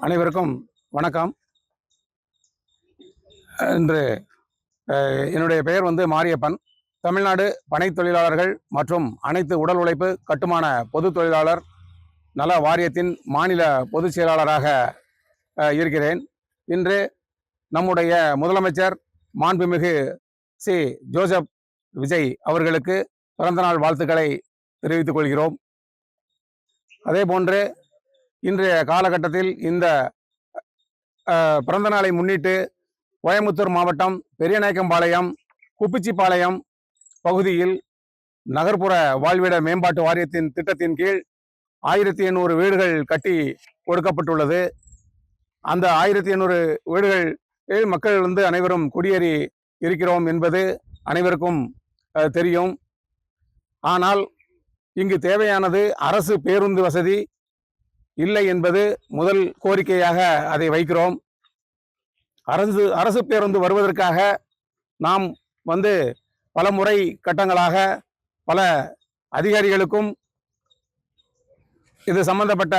அனைவருக்கும் வணக்கம். இன்று என்னுடைய பெயர் மாரியப்பன். தமிழ்நாடு பனை தொழிலாளர்கள் மற்றும் அனைத்து உடல் உழைப்பு கட்டுமான பொது தொழிலாளர் நல வாரியத்தின் மாநில பொதுச் செயலாளராக இருக்கிறேன். இன்று நம்முடைய முதலமைச்சர் மாண்புமிகு சி ஜோசப் விஜய் அவர்களுக்கு பிறந்தநாள் வாழ்த்துக்களை தெரிவித்துக் கொள்கிறோம். அதேபோன்று இன்றைய காலகட்டத்தில் இந்த பிறந்த நாளை முன்னிட்டு கோயம்புத்தூர் மாவட்டம் பெரியநாயக்கம்பாளையம் குப்பிச்சிப்பாளையம் பகுதியில் நகர்ப்புற வாழ்விட மேம்பாட்டு வாரியத்தின் திட்டத்தின் கீழ் 1800 வீடுகள் கட்டி கொடுக்கப்பட்டுள்ளது. அந்த 1800 வீடுகள் மக்கள் அனைவரும் குடியேறி இருக்கிறோம் என்பது அனைவருக்கும் தெரியும். ஆனால் இங்கு தேவையானது அரசு பேருந்து வசதி இல்லை என்பது முதல் கோரிக்கையாக அதை வைக்கிறோம். அரசு பேருந்து வருவதற்காக நாம் பல முறை கட்டங்களாக பல அதிகாரிகளுக்கும் இது சம்பந்தப்பட்ட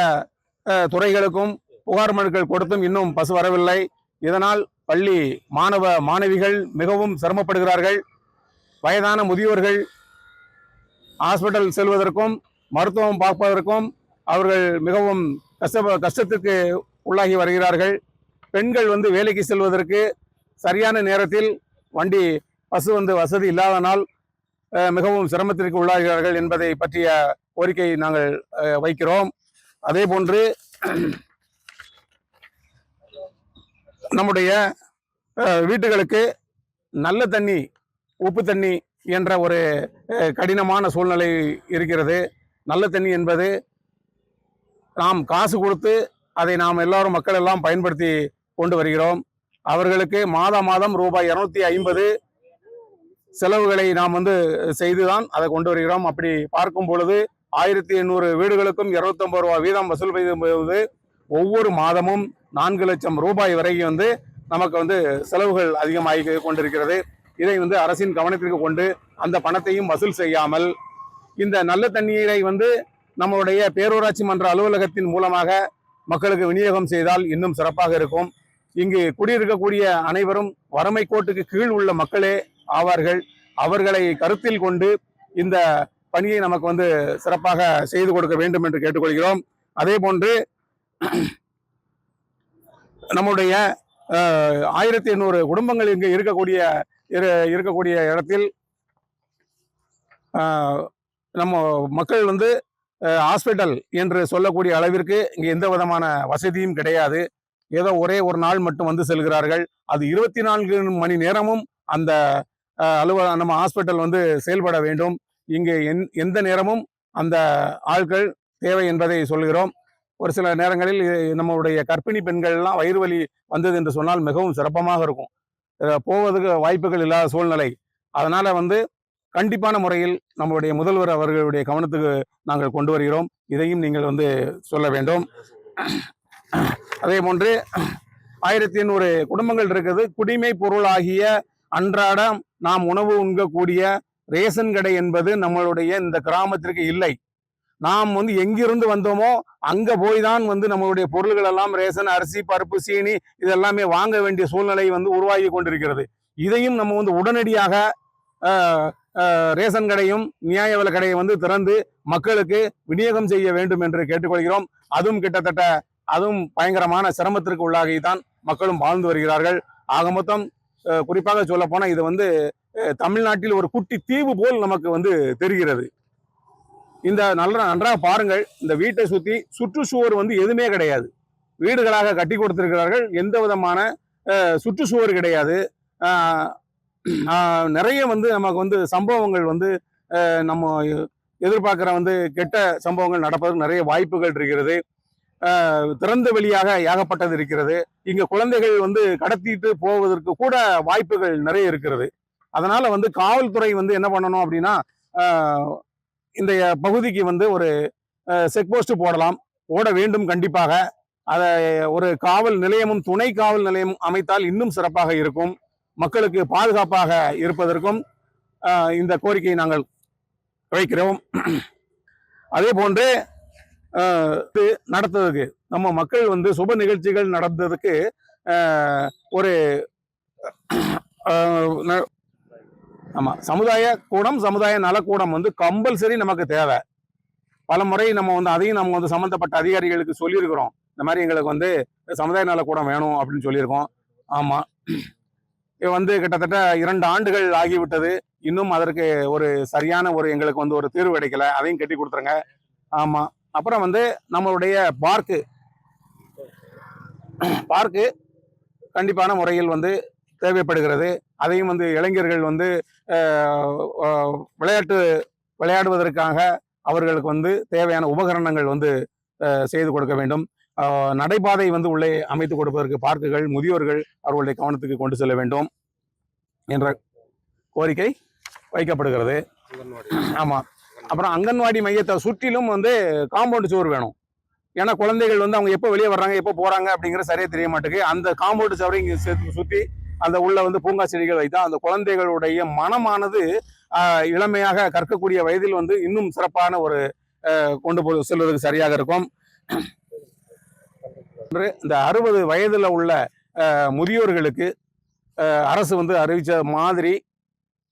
துறைகளுக்கும் புகார் மனுக்கள் கொடுத்தும் இன்னும் பஸ் வரவில்லை. இதனால் பள்ளி மாணவ மாணவிகள் மிகவும் சிரமப்படுகிறார்கள். வயதான முதியோர்கள் ஹாஸ்பிட்டல் செல்வதற்கும் மருத்துவம் பார்ப்பதற்கும் அவர்கள் மிகவும் கஷ்டத்துக்கு உள்ளாகி வருகிறார்கள். பெண்கள் வேலைக்கு செல்வதற்கு சரியான நேரத்தில் வண்டி பஸ் வசதி இல்லாதனால் மிகவும் சிரமத்திற்கு உள்ளாகிறார்கள் என்பதை பற்றிய கோரிக்கை நாங்கள் வைக்கிறோம். அதே போன்று நம்முடைய வீட்டுகளுக்கு நல்ல தண்ணி உப்பு தண்ணி என்ற ஒரு கடினமான சூழ்நிலை இருக்கிறது. நல்ல தண்ணி என்பது நாம் காசு கொடுத்து அதை நாம் எல்லாரும் மக்கள் எல்லாம் பயன்படுத்தி கொண்டு வருகிறோம். அவர்களுக்கு மாதம் ரூபாய் 250 செலவுகளை நாம் செய்துதான் அதை கொண்டு வருகிறோம். அப்படி பார்க்கும் பொழுது 1800 வீடுகளுக்கும் 250 ரூபாய் வீதம் வசூல் செய்து ஒவ்வொரு மாதமும் 4 லட்சம் ரூபாய் வரைக்கும் நமக்கு செலவுகள் அதிகமாகி கொண்டிருக்கிறது. இதை அரசின் கவனத்திற்கு கொண்டு அந்த பணத்தையும் வசூல் செய்யாமல் இந்த நல்ல தண்ணீரை நம்மளுடைய பேரூராட்சி மன்ற அலுவலகத்தின் மூலமாக மக்களுக்கு விநியோகம் செய்தால் இன்னும் சிறப்பாக இருக்கும். இங்கு குடியிருக்கக்கூடிய அனைவரும் வறுமை கோட்டுக்கு கீழ் உள்ள மக்களே ஆவார்கள். அவர்களை கருத்தில் கொண்டு இந்த பணியை நமக்கு சிறப்பாக செய்து கொடுக்க வேண்டும் என்று கேட்டுக்கொள்கிறோம். அதே போன்று நம்முடைய 1800 குடும்பங்கள் இங்கு இருக்கக்கூடிய இடத்தில் நம்ம மக்கள் ஹாஸ்பிட்டல் என்று சொல்லக்கூடிய அளவிற்கு இங்கே எந்த விதமான வசதியும் கிடையாது. ஏதோ ஒரே ஒரு நாள் மட்டும் செல்கிறார்கள். அது 24 மணி நேரமும் அந்த நம்ம ஹாஸ்பிட்டல் செயல்பட வேண்டும். இங்கே எந்த நேரமும் அந்த ஆட்கள் தேவை என்பதை சொல்கிறோம். ஒரு சில நேரங்களில் நம்மளுடைய கர்ப்பிணி பெண்கள்லாம் வயிறு வலி வந்தது என்று சொன்னால் மிகவும் சிறப்பமாக இருக்கும். போவதற்கு வாய்ப்புகள் இல்லாத சூழ்நிலை. அதனால கண்டிப்பான முறையில் நம்மளுடைய முதல்வர் அவர்களுடைய கவனத்துக்கு நாங்கள் கொண்டு வருகிறோம். இதையும் நீங்கள் சொல்ல வேண்டும். அதே போன்று 1800 குடும்பங்கள் இருக்குது. குடிமை பொருளாகிய அன்றாடம் நாம் உணவு உண்கக்கூடிய ரேஷன் கடை என்பது நம்மளுடைய இந்த கிராமத்திற்கு இல்லை. நாம் எங்கிருந்து வந்தோமோ அங்க போய் தான் நம்மளுடைய பொருள்கள் எல்லாம் ரேஷன், அரிசி, பருப்பு, சீனி இதெல்லாமே வாங்க வேண்டிய சூழ்நிலை உருவாகி கொண்டிருக்கிறது. இதையும் நம்ம உடனடியாக ரேஷன் கடையும் நியாய விலை கடையை திறந்து மக்களுக்கு விநியோகம் செய்ய வேண்டும் என்று கேட்டுக்கொள்கிறோம். அதுவும் பயங்கரமான சிரமத்திற்கு உள்ளாகித்தான் மக்களும் வாழ்ந்து வருகிறார்கள். ஆக மொத்தம் குறிப்பாக சொல்ல போனா இது தமிழ்நாட்டில் ஒரு குட்டி தீவு போல் நமக்கு தெரிகிறது. இந்த நன்றாக பாருங்கள். இந்த வீட்டை சுற்றி சுற்றுச்சுவர் எதுவுமே கிடையாது. வீடுகளாக கட்டி கொடுத்திருக்கிறார்கள். எந்த விதமான சுற்றுச்சுவர் கிடையாது. நிறைய நமக்கு சம்பவங்கள் நம்ம எதிர்பார்க்கிற கெட்ட சம்பவங்கள் நடப்பதற்கு நிறைய வாய்ப்புகள் இருக்கிறது. திறந்த வெளியாக ஏகப்பட்டது இருக்கிறது. இங்க குழந்தைகள் கடத்திட்டு போவதற்கு கூட வாய்ப்புகள் நிறைய இருக்கிறது. அதனால காவல்துறை என்ன பண்ணணும் அப்படின்னா, இந்த பகுதிக்கு ஒரு செக் போஸ்ட் போட வேண்டும். கண்டிப்பாக அதை ஒரு காவல் நிலையமும் துணை காவல் நிலையமும் அமைத்தால் இன்னும் சிறப்பாக இருக்கும். மக்களுக்கு பாதுகாப்பாக இருப்பதற்கும் இந்த கோரிக்கையை நாங்கள் வைக்கிறோம். அதே போன்று நடத்துவதற்கு நம்ம மக்கள் வந்து சுப நிகழ்ச்சிகள் நடந்ததுக்கு ஒரு ஆமா சமுதாய கூடம், சமுதாய நலக்கூடம் வந்து கம்பல்சரி நமக்கு தேவை. பல முறை நம்ம வந்து அதையும் நம்ம வந்து சம்பந்தப்பட்ட அதிகாரிகளுக்கு சொல்லியிருக்கிறோம். இந்த மாதிரி எங்களுக்கு வந்து சமுதாய நலக்கூடம் வேணும் அப்படின்னு சொல்லியிருக்கோம். ஆமா, இது வந்து கிட்டத்தட்ட 2 ஆண்டுகள் ஆகிவிட்டது. இன்னும் அதற்கு ஒரு சரியான எங்களுக்கு வந்து ஒரு தீர்வு கிடைக்கல. அதையும் கட்டி கொடுத்துருங்க. ஆமா. அப்புறம் வந்து நம்மளுடைய பார்க்கு கண்டிப்பான முறையில் வந்து தேவைப்படுகிறது. அதையும் வந்து இளைஞர்கள் வந்து விளையாடுவதற்காக அவர்களுக்கு வந்து தேவையான உபகரணங்கள் வந்து செய்து கொடுக்க வேண்டும். நடைபாதை வந்து உள்ளே அமைத்து கொடுப்பதற்கு பார்க்குகள், முதியோர்கள் அவர்களுடைய கவனத்துக்கு கொண்டு செல்ல வேண்டும் என்ற கோரிக்கை வைக்கப்படுகிறது. ஆமா. அப்புறம் அங்கன்வாடி மையத்தை சுற்றிலும் வந்து காம்பவுண்ட் சுவர் வேணும். ஏன்னா குழந்தைகள் வந்து அவங்க எப்போ வெளியே வர்றாங்க, எப்போ போறாங்க அப்படிங்கிற சரியா தெரிய மாட்டேங்குது. அந்த காம்பவுண்ட் சுவரை இங்க சுற்றி அந்த உள்ள வந்து பூங்கா செடிகள் வைத்தா அந்த குழந்தைகளுடைய மனமானது இளமையாக கற்கக்கூடிய வயதில் வந்து இன்னும் சிறப்பான கொண்டு செல்வதற்கு சரியாக இருக்கும். இந்த 60 வயதுல உள்ள முதியோர்களுக்கு அரசு வந்து அறிவிச்ச மாதிரி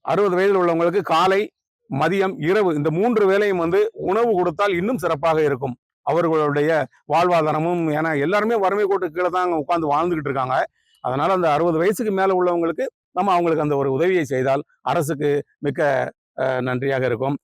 60 வயதில் உள்ளவங்களுக்கு காலை, மதியம், இரவு இந்த 3 வேளையும் வந்து உணவு கொடுத்தால் இன்னும் சிறப்பாக இருக்கும். அவர்களுடைய வாழ்வாதாரமும், ஏன்னா எல்லாருமே வறுமை கோட்டுக்கு கீழே தான் உட்கார்ந்து வாழ்ந்துகிட்டு இருக்காங்க. அதனால அந்த 60 வயசுக்கு மேல உள்ளவங்களுக்கு நம்ம அவங்களுக்கு அந்த ஒரு உதவியை செய்தால் அரசுக்கு மிக்க நன்றியாக இருக்கும்.